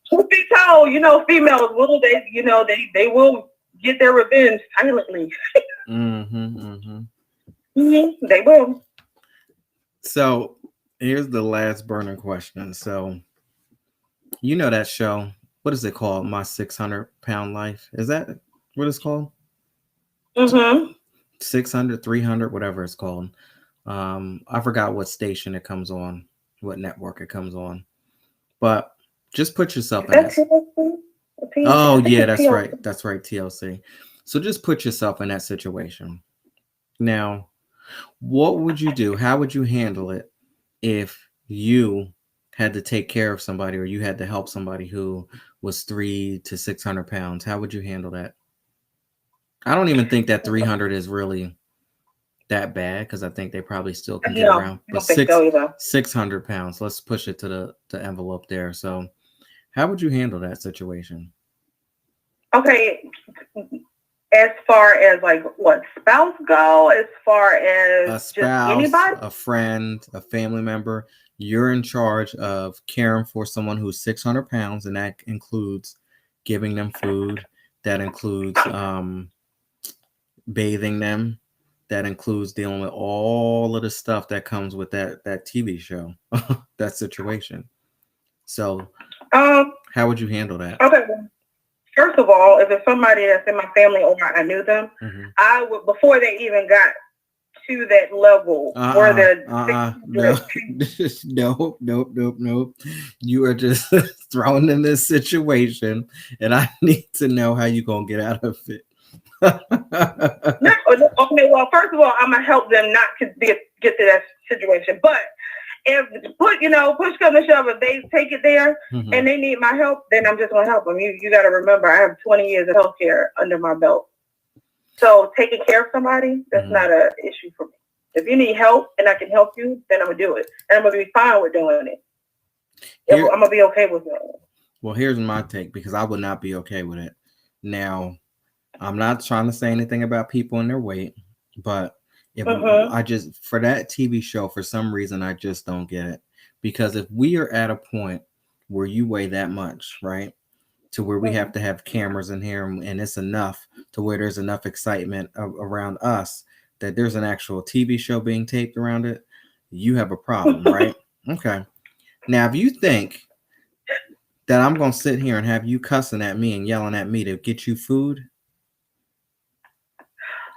Truth be told, females will they will get their revenge silently. They will. So here's the last burning question. So that show, what is it called? My 600-Pound Life. Is that what it's called? 600, 300, whatever it's called. I forgot what station it comes on, what network it comes on, but just put yourself in that. Oh yeah, that's right. That's right. TLC. So just put yourself in that situation. Now, what would you do? How would you handle it if you had to take care of somebody or you had to help somebody who was 300 to 600 pounds? How would you handle that? I don't even think that 300 is really that bad because I think they probably still can get around. But 600 pounds, let's push it to the envelope there. So how would you handle that situation? Okay. As far as like what spouse go, as far as a spouse, just anybody, a friend, a family member, you're in charge of caring for someone who's 600 pounds, and that includes giving them food. That includes bathing them. That includes dealing with all of the stuff that comes with that TV show, that situation. So, how would you handle that? Okay. First of all, if it's somebody that's in my family or I knew them, I would, before they even got to that level where they're nope. You are just thrown in this situation, and I need to know how you're gonna get out of it. Okay, well, first of all, I'm gonna help them not to get to that situation, but if push come to shove, if they take it there and they need my help, then I'm just gonna help them. You got to remember, I have 20 years of healthcare under my belt, so taking care of somebody, that's not an issue for me. If you need help and I can help you, then I'm gonna do it, and I'm gonna be fine with doing it. I'm gonna be okay with it. Well, here's my take, because I would not be okay with it. Now, I'm not trying to say anything about people and their weight, but if I just, for that TV show, for some reason, I just don't get it. Because if we are at a point where you weigh that much, right, to where we have to have cameras in here and it's enough to where there's enough excitement around us that there's an actual TV show being taped around it, you have a problem, right? Okay. Now, if you think that I'm going to sit here and have you cussing at me and yelling at me to get you food,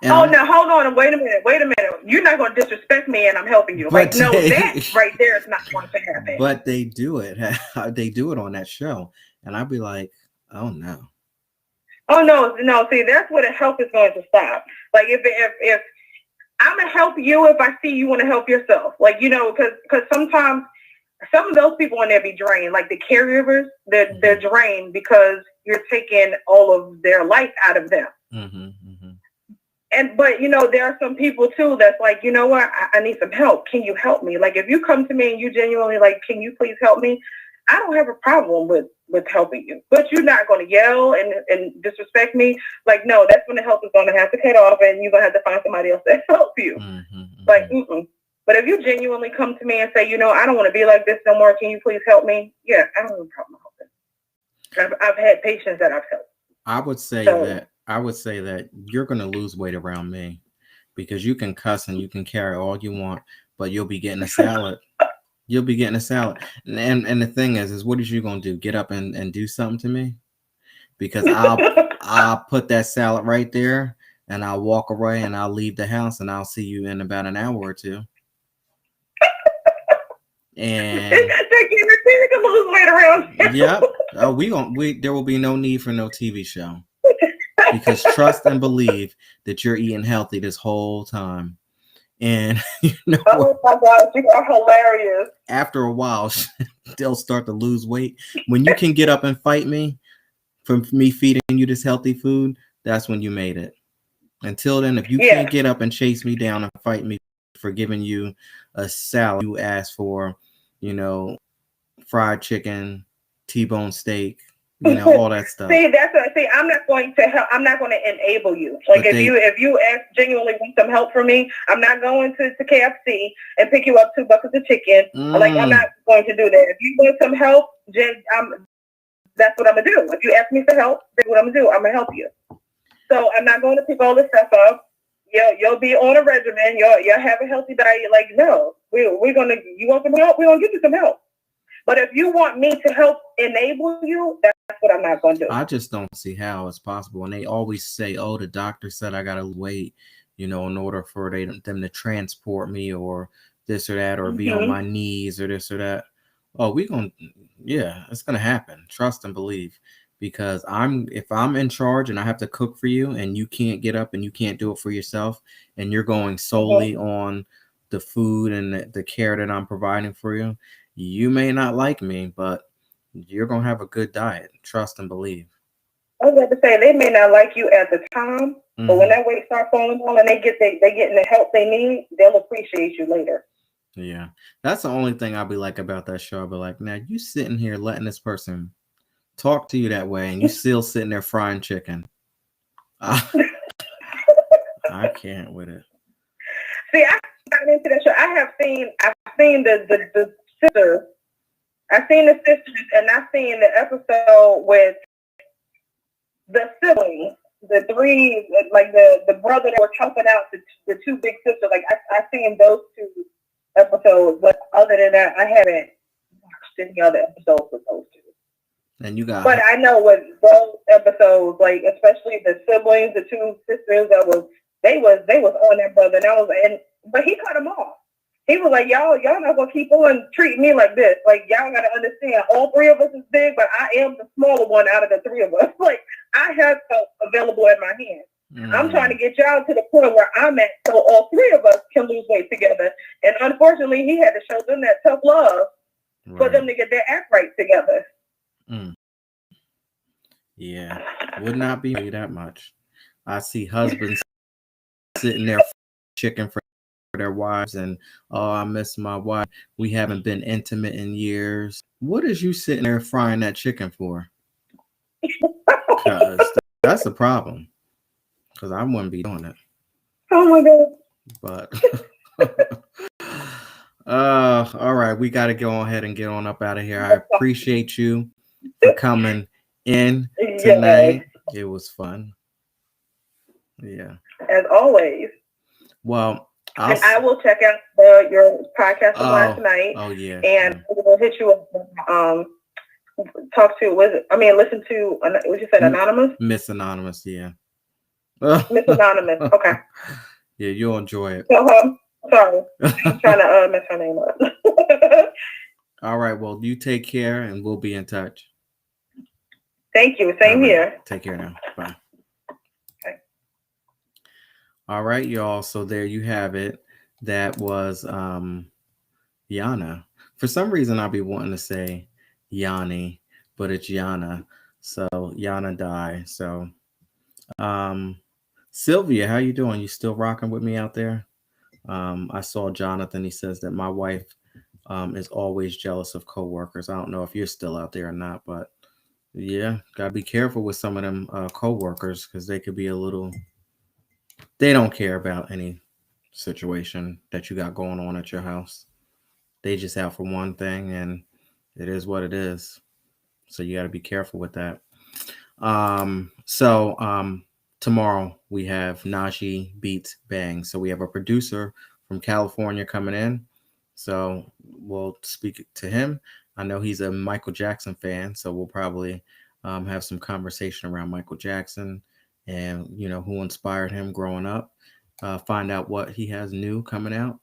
now hold on and wait a minute. You're not going to disrespect me and I'm helping you. Like, no, that right there is not going to happen. But they do it. They do it on that show. And I'd be like, oh no. Oh no. See, that's where the help is going to stop. Like if I'm going to help you if I see you want to help yourself. Like, because sometimes some of those people in there be drained. Like the caregivers, they're drained because you're taking all of their life out of them. But there are some people too that's like, you know what, I need some help. Can you help me? Like, if you come to me and you genuinely like, can you please help me? I don't have a problem with helping you, but you're not going to yell and disrespect me. Like, no, that's when the help is going to have to cut off, and you're going to have to find somebody else to help you. Like, But if you genuinely come to me and say, I don't want to be like this no more, can you please help me? Yeah, I don't have a problem helping. I've had patients that I've helped. I would say that you're going to lose weight around me, because you can cuss and you can carry all you want, but you'll be getting a salad. You'll be getting a salad. And the thing is what are you going to do? Get up and do something to me? Because I'll put that salad right there and I'll walk away and I'll leave the house and I'll see you in about an hour or two. And to lose weight around. Yep. There will be no need for no TV show. Because trust and believe that you're eating healthy this whole time. And oh my God, you are hilarious. After a while, they'll start to lose weight. When you can get up and fight me from me feeding you this healthy food, that's when you made it. Until then, if you can't get up and chase me down and fight me for giving you a salad you asked for, fried chicken, T-bone steak, all that stuff. I'm not going to help. I'm not going to enable you. Like, if you genuinely want some help from me, I'm not going to KFC and pick you up 2 buckets of chicken. Like, I'm not going to do that. If you want some help, that's what I'm gonna do. If you ask me for help, that's what I'm gonna do. I'm gonna help you. So I'm not going to pick all this stuff up. You'll be on a regimen. You'll have a healthy diet. Like, no, we're gonna. You want some help? We're gonna give you some help. But if you want me to help enable you, that's what I'm not going to do. I just don't see how it's possible. And they always say, oh, the doctor said I got to wait. in order for them to transport me or this or that, or be on my knees or this or that. Oh, it's gonna happen. Trust and believe. Because if I'm in charge and I have to cook for you and you can't get up and you can't do it for yourself, and you're going solely on the food and the care that I'm providing for you, you may not like me, but you're gonna have a good diet. Trust and believe. I was about to say, they may not like you at the time, but when that weight starts falling on and they getting the help they need, they'll appreciate you later. Yeah, that's the only thing I'll be like about that show. I'll be like, now you sitting here letting this person talk to you that way, and you still sitting there frying chicken. I can't with it. See, I got into that show. I've seen the sisters. I've seen the sisters, and I've seen the episode with the siblings, the three, like the brother that was helping out the two big sisters. Like I've seen those two episodes, but other than that, I haven't watched any other episodes with those two. And you got, but I know with those episodes, like especially the siblings, the two sisters, they was on their brother, but he cut them off. He was like, y'all not gonna keep on treating me like this. Like, y'all gotta understand, all three of us is big, but I am the smaller one out of the three of us. Like, I have help available at my hand. I'm trying to get y'all to the point where I'm at, so all three of us can lose weight together. And unfortunately, he had to show them that tough love for them to get their act right together. Yeah, would not be that much. I see husbands sitting there chicken for their wives, and I miss my wife. We haven't been intimate in years. What is you sitting there frying that chicken for? Because that's a problem. Because I wouldn't be doing it. Oh my God. But all right, we got to go ahead and get on up out of here. I appreciate you for coming in tonight. It was fun. Yeah. As always. Well, I will check out your podcast from last night. Oh yeah. And we'll hit you up. Listen to what you said, Anonymous? Miss Anonymous, yeah. Miss Anonymous. Okay. Yeah, you'll enjoy it. Sorry. I'm trying to mess her name up. All right. Well, you take care and we'll be in touch. Thank you. Same here. Take care now. Bye. Okay. All right, y'all. So there you have it. That was Yana. For some reason, I'll be wanting to say Yanni, but it's Yana. So Yana die. So Sylvia, how you doing? You still rocking with me out there? I saw Jonathan. He says that my wife is always jealous of coworkers. I don't know if you're still out there or not, but yeah, gotta be careful with some of them coworkers because they could be they don't care about any situation that you got going on at your house. They just out for one thing, and it is what it is. So you got to be careful with that. Tomorrow we have Najee Beats Bang. So we have a producer from California coming in. So we'll speak to him. I know he's a Michael Jackson fan, so we'll probably have some conversation around Michael Jackson and, who inspired him growing up. Find out what he has new coming out.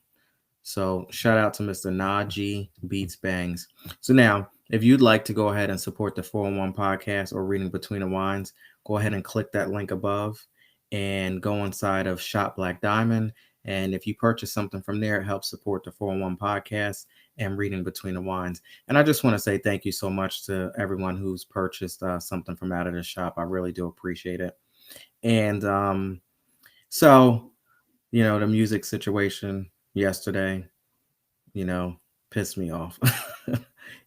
So shout out to Mr. Najee Beats Bangs. So now, if you'd like to go ahead and support the 411 podcast or Reading Between the Wines, go ahead and click that link above and go inside of Shop Black Diamond. And if you purchase something from there, it helps support the 411 podcast and Reading Between the Wines. And I just want to say thank you so much to everyone who's purchased something from out of the shop. I really do appreciate it. And the music situation yesterday, pissed me off.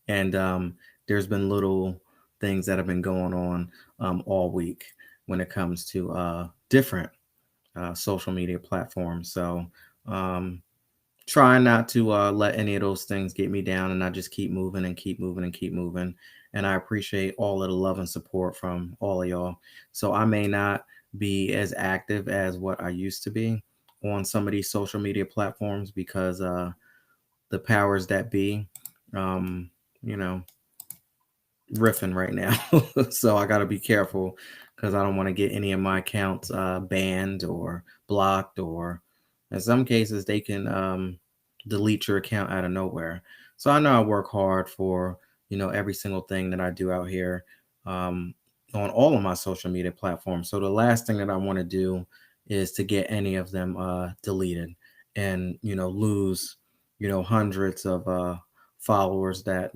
And there's been little things that have been going on all week when it comes to different social media platforms. So trying not to let any of those things get me down, and I just keep moving and keep moving and keep moving. And I appreciate all of the love and support from all of y'all. So I may not be as active as what I used to be on some of these social media platforms because the powers that be, riffing right now. So I got to be careful because I don't want to get any of my accounts banned or blocked, or in some cases they can delete your account out of nowhere. So I know I work hard for every single thing that I do out here um, on all of my social media platforms. So the last thing that I want to do is to get any of them deleted and lose hundreds of followers that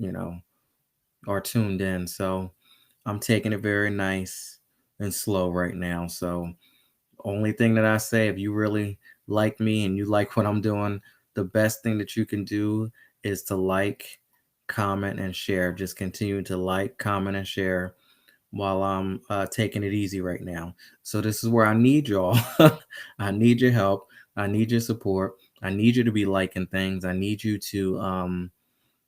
are tuned in. So I'm taking it very nice and slow right now. So only thing that I say, if you really like me and you like what I'm doing, the best thing that you can do is to like, comment, and share. Just continue to like, comment, and share while I'm taking it easy right now. So this is where I need y'all. I need your help. I need your support. I need you to be liking things. I need you to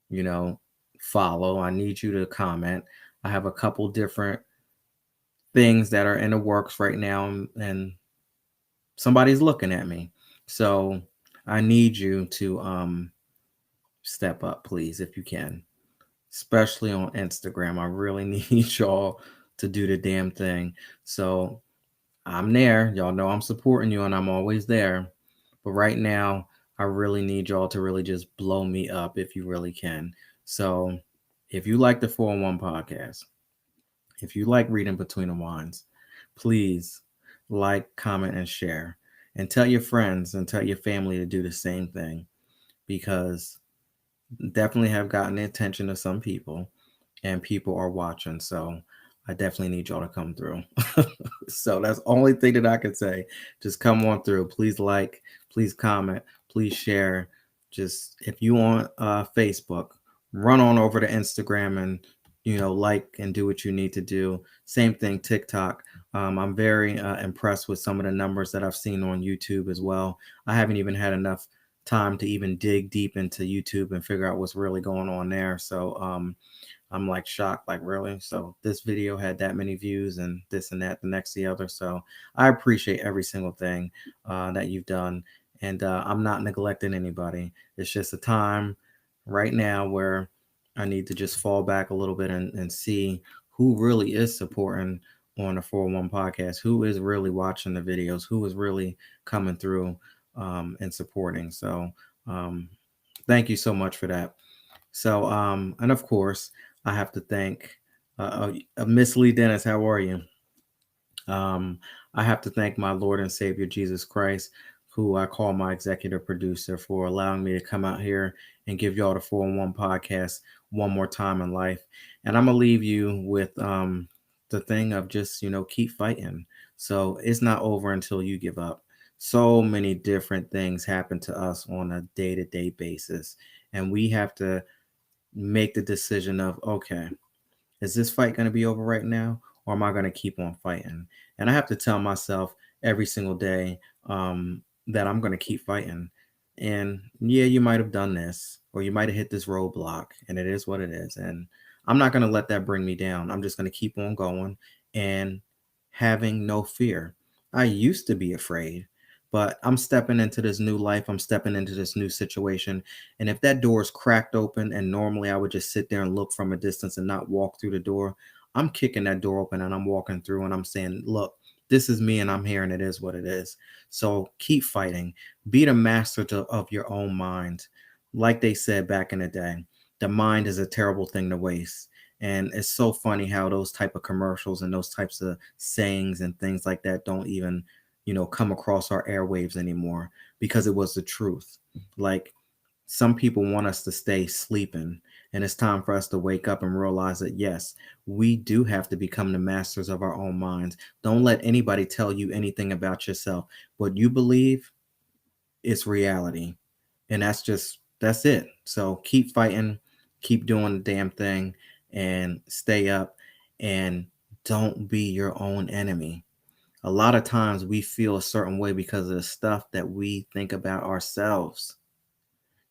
you know, follow. I need you to comment. I have a couple different things that are in the works right now, and somebody's looking at me. So I need you to step up, please, if you can, especially on Instagram. I really need y'all to do the damn thing. So I'm there. Y'all know I'm supporting you and I'm always there. But right now, I really need y'all to really just blow me up if you really can. So if you like the 401 podcast, if you like reading between the lines, please like, comment, and share. And tell your friends and tell your family to do the same thing, because definitely have gotten the attention of some people and people are watching. So I definitely need y'all to come through. So that's the only thing that I can say. Just come on through. Please like, please comment, please share. Just if you on Facebook, run on over to Instagram and like and do what you need to do. Same thing, TikTok. I'm very impressed with some of the numbers that I've seen on YouTube as well. I haven't even had enough time to even dig deep into YouTube and figure out what's really going on there. So I'm like shocked, like really? So this video had that many views and this and that, the next the other. So I appreciate every single thing that you've done. And I'm not neglecting anybody. It's just a time right now where I need to just fall back a little bit and see who really is supporting on the 401 podcast, who is really watching the videos, who is really coming through and supporting. So thank you so much for that. So, and of course, I have to thank Miss Lee Dennis. How are you? Um, I have to thank my Lord and Savior Jesus Christ, who I call my executive producer, for allowing me to come out here and give y'all the 401 podcast one more time in life. And I'm gonna leave you with the thing of just keep fighting. So it's not over until you give up. So many different things happen to us on a day-to-day basis, and we have to make the decision of, okay, is this fight going to be over right now, or am I going to keep on fighting? And I have to tell myself every single day that I'm going to keep fighting. And yeah, you might have done this, or you might have hit this roadblock, and it is what it is. And I'm not going to let that bring me down. I'm just going to keep on going and having no fear. I used to be afraid, but I'm stepping into this new life. I'm stepping into this new situation. And if that door is cracked open, and normally I would just sit there and look from a distance and not walk through the door, I'm kicking that door open and I'm walking through and I'm saying, look, this is me and I'm here and it is what it is. So keep fighting. Be the master of your own mind. Like they said back in the day, the mind is a terrible thing to waste. And it's so funny how those type of commercials and those types of sayings and things like that don't even come across our airwaves anymore, because it was the truth. Like, some people want us to stay sleeping, and it's time for us to wake up and realize that yes, we do have to become the masters of our own minds. Don't let anybody tell you anything about yourself. What you believe is reality, and that's it. So keep fighting, keep doing the damn thing, and stay up, and don't be your own enemy. A lot of times we feel a certain way because of the stuff that we think about ourselves.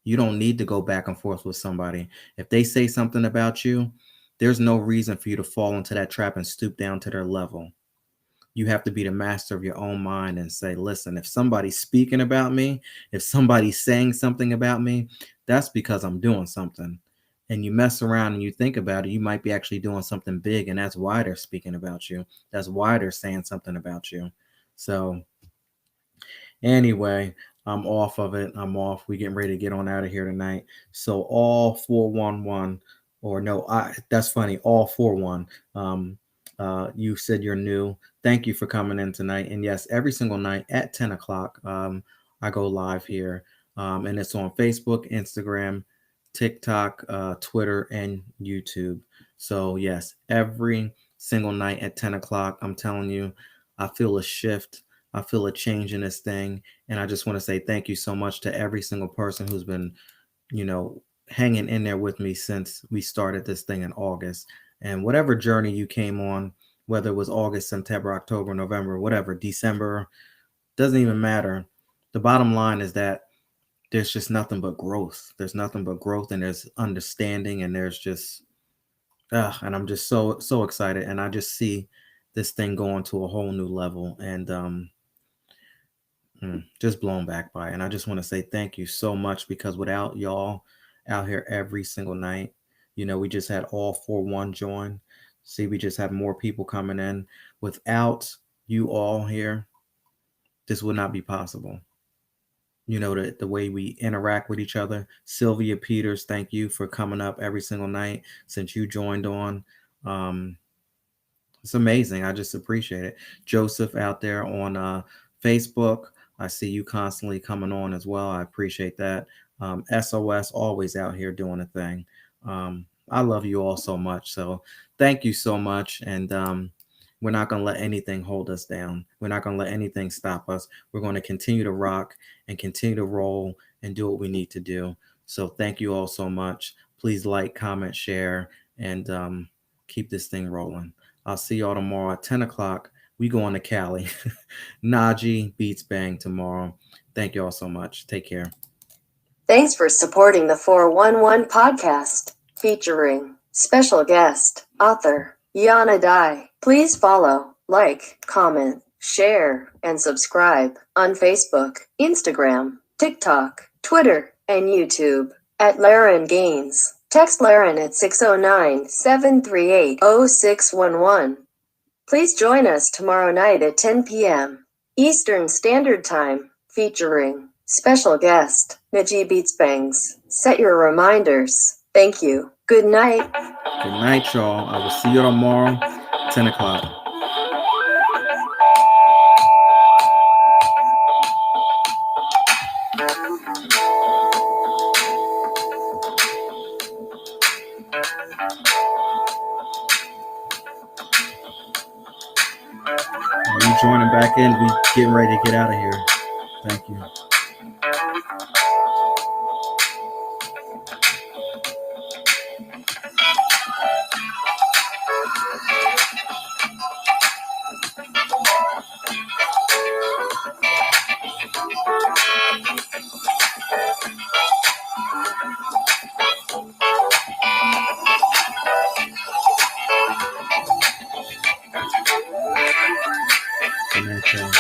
You don't need to go back and forth with somebody. If they say something about you, there's no reason for you to fall into that trap and stoop down to their level. You have to be the master of your own mind and say, listen, if somebody's speaking about me, if somebody's saying something about me, that's because I'm doing something. and you mess around and you think about it, you might be actually doing something big, and that's why they're speaking about you. That's why they're saying something about you. So anyway, I'm off of it. I'm off. We getting ready to get on out of here tonight. So all 411, or no, that's funny. All 41. You said you're new. Thank you for coming in tonight. And yes, every single night at 10 o'clock, I go live here. And it's on Facebook, Instagram, TikTok, Twitter, and YouTube. So yes, every single night at 10 o'clock, I'm telling you, I feel a shift. I feel a change in this thing. And I just want to say thank you so much to every single person who's been, hanging in there with me since we started this thing in August. And whatever journey you came on, whether it was August, September, October, November, whatever, December, doesn't even matter. The bottom line is that there's just nothing but growth. There's nothing but growth, and there's understanding, and there's just, and I'm just so excited. And I just see this thing going to a whole new level, and just blown back by it. And I just want to say thank you so much, because without y'all out here every single night, we just had all 4-1 join. See, we just have more people coming in. Without you all here, this would not be possible. The way we interact with each other. Sylvia Peters, thank you for coming up every single night since you joined on. It's amazing. I just appreciate it. Joseph out there on Facebook, I see you constantly coming on as well. I appreciate that. SOS, always out here doing a thing. I love you all so much. So thank you so much. And we're not going to let anything hold us down. We're not going to let anything stop us. We're going to continue to rock and continue to roll and do what we need to do. So thank you all so much. Please like, comment, share, and keep this thing rolling. I'll see y'all tomorrow at 10 o'clock. We go on to Cali. Najee Beats Bang tomorrow. Thank you all so much. Take care. Thanks for supporting the 411 podcast, featuring special guest, author, Yana Dai. Please follow, like, comment, share, and subscribe on Facebook, Instagram, TikTok, Twitter, and YouTube at Laren Gaines. Text Laren at 609-738-0611. Please join us tomorrow night at 10 p.m. Eastern Standard Time, featuring special guest, Najee Beats Bangs. Set your reminders. Thank you. Good night. Good night, y'all. I will see you tomorrow, 10 o'clock. Are you joining back in? We getting ready to get out of here. Thank you. Good night, y'all.